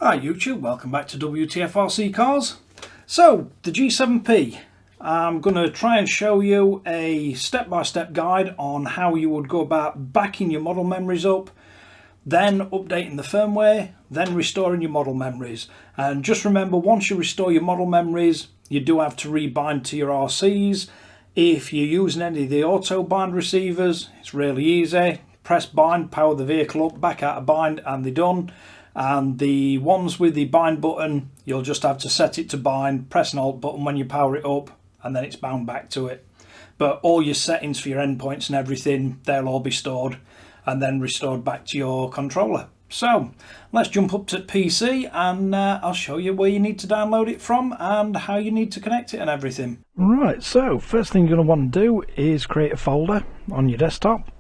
Hi YouTube, welcome back to Wtf Rc Cars. So, the G7P. I'm going to try and show you a step-by-step guide on how you would go about backing your model memories up, then updating the firmware, then restoring your model memories. And just remember, once you restore your model memories, you do have to rebind to your RCs. If you're using any of the auto bind receivers, it's really easy. Press bind, power the vehicle up, back out of bind, and they're done. And the ones with the bind button, you'll just have to set it to bind, press an alt button when you power it up, and then it's bound back to it. But all your settings for your endpoints and everything, they'll all be stored and then restored back to your controller. So let's jump up to PC and I'll show you where you need to download it from and how you need to connect it and everything. Right, so first thing you're going to want to do is create a folder on your desktop,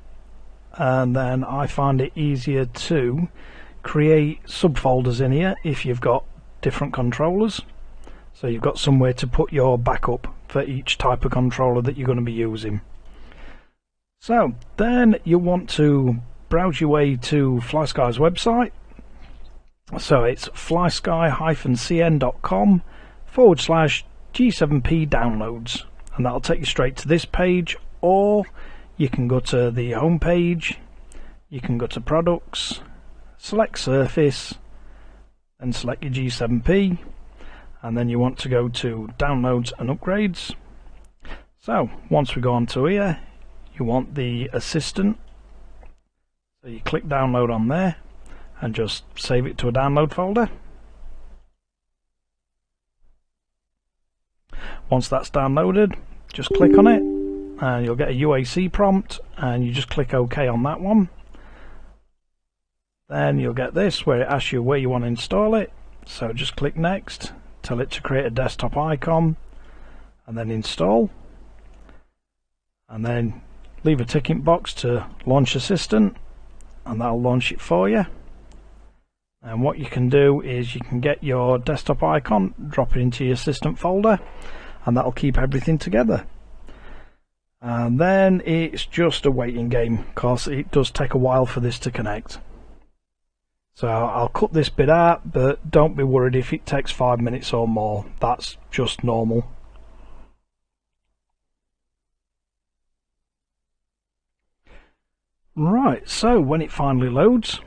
and then I find it easier to create subfolders in here if you've got different controllers, so you've got somewhere to put your backup for each type of controller that you're going to be using. So then you want to browse your way to Flysky's website. So it's flysky-cn.com/G7P downloads, and that'll take you straight to this page, or you can go to the home page, you can go to products, select surface and select your G7P, and then you want to go to downloads and upgrades. So once we go on to here, you want the assistant, so you click download on there and just save it to a download folder. Once that's downloaded, just click on it and you'll get a UAC prompt, and you just click OK on that one. Then you'll get this where it asks you where you want to install it, so just click next, tell it to create a desktop icon and then install, and then leave a ticking box to launch assistant, and that'll launch it for you. And what you can do is you can get your desktop icon, drop it into your assistant folder, and that'll keep everything together. And then it's just a waiting game, because it does take a while for this to connect. So I'll cut this bit out, but don't be worried if it takes 5 minutes or more. That's just normal. Right, so when it finally loads,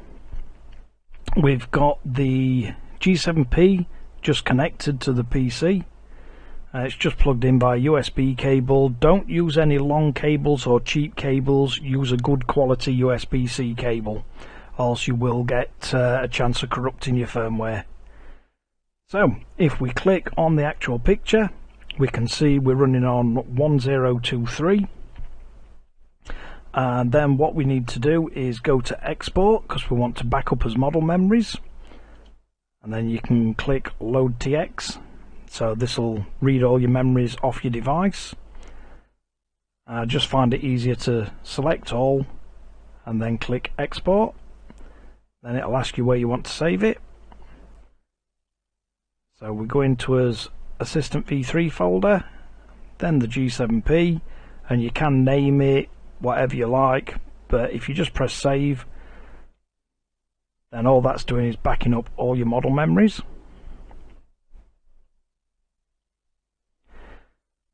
we've got the G7P just connected to the PC. It's just plugged in by a USB cable. Don't use any long cables or cheap cables. Use a good quality USB-C cable, else you will get a chance of corrupting your firmware. So if we click on the actual picture, we can see we're running on 1023, and then what we need to do is go to export, because we want to back up as model memories, and then you can click load TX, so this will read all your memories off your device. Just find it easier to select all and then click export. Then it'll ask you where you want to save it. So we go into as Assistant V3 folder, then the G7P, and you can name it whatever you like, but if you just press save, then all that's doing is backing up all your model memories.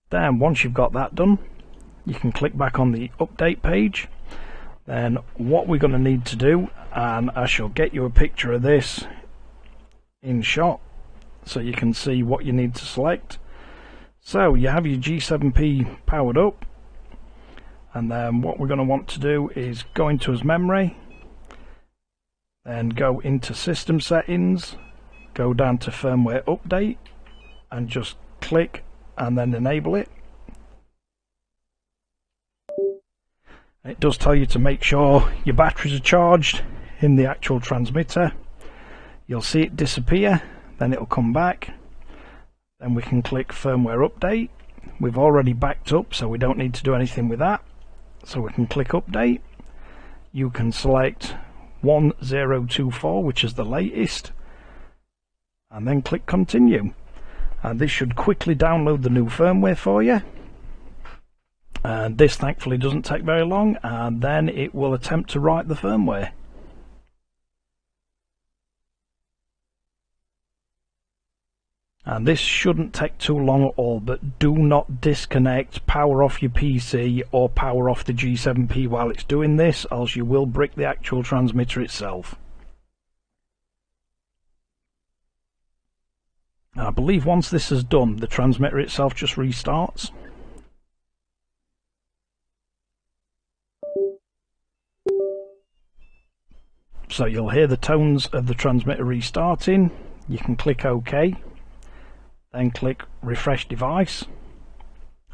Then once you've got that done, you can click back on the update page. Then what we're going to need to do, and I shall get you a picture of this in shot so you can see what you need to select. So you have your G7P powered up, and then what we're going to want to do is go into as memory, then go into system settings, go down to firmware update, and just click and then enable it. It does tell you to make sure your batteries are charged in the actual transmitter. You'll see it disappear, then it'll come back. Then we can click firmware update. We've already backed up, so we don't need to do anything with that. So we can click update. You can select 1024, which is the latest, and then click continue. And this should quickly download the new firmware for you. And this thankfully doesn't take very long, and then it will attempt to write the firmware. And this shouldn't take too long at all, but do not disconnect, power off your PC or power off the G7P while it's doing this, else you will brick the actual transmitter itself. And I believe once this is done, the transmitter itself just restarts. So you'll hear the tones of the transmitter restarting. You can click OK, then click refresh device,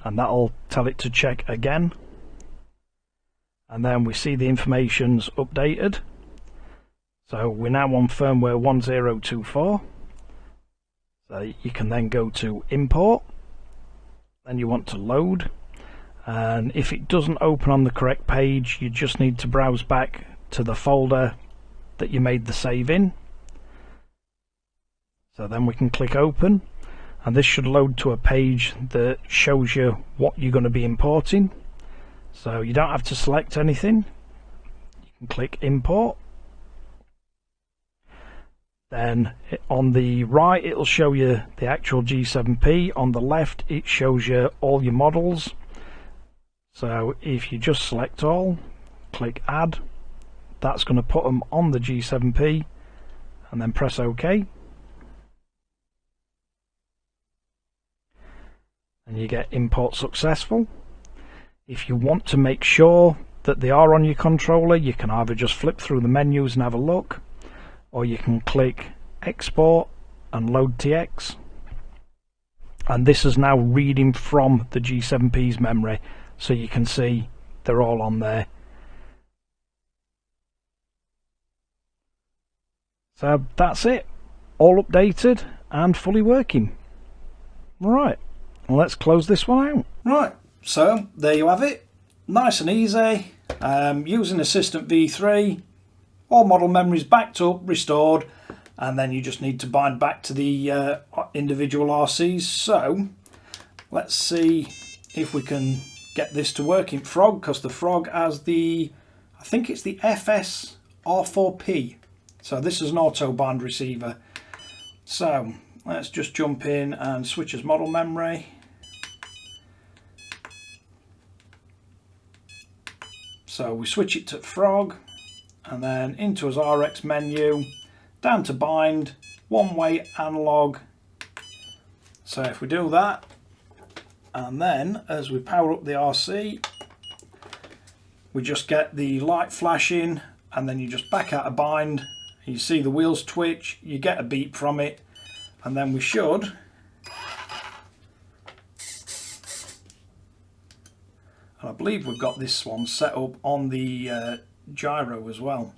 and that'll tell it to check again. And then we see the information's updated. So we're now on firmware 1024. So you can then go to import, then you want to load, and if it doesn't open on the correct page, you just need to browse back to the folder that you made the save in. So then we can click open, and this should load to a page that shows you what you're going to be importing. So you don't have to select anything, you can click import. Then on the right it'll show you the actual G7P, on the left it shows you all your models. So if you just select all, click add, that's going to put them on the G7P, and then press OK. And you get import successful. If you want to make sure that they are on your controller, you can either just flip through the menus and have a look, or you can click export and load TX, and this is now reading from the G7P's memory, so you can see they're all on there. So that's it, all updated and fully working. Right, well, let's close this one out. Right, so there you have it, nice and easy, using Assistant V3. All model memories backed up, restored, and then you just need to bind back to the individual RCs. So let's see if we can get this to work in Frog, because the Frog has the, I think it's the FS R4P. So this is an auto bind receiver. So let's just jump in and switch as model memory. So we switch it to Frog, and then into his RX menu, down to bind, one-way analog. So if we do that, and then as we power up the RC, we just get the light flashing, and then you just back out of bind, you see the wheels twitch, you get a beep from it, and then we should and I believe we've got this one set up on the gyro as well.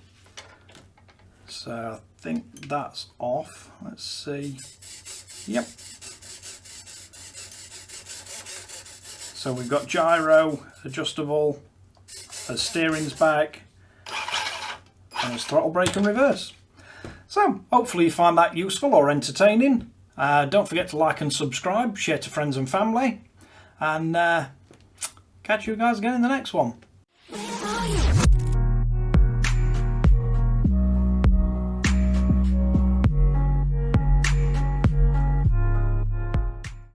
So I think that's off. Let's see. Yep. So we've got gyro, adjustable, as steering's back, and as throttle brake and reverse. So hopefully you find that useful or entertaining. Don't forget to like and subscribe, share to friends and family, and catch you guys again in the next one.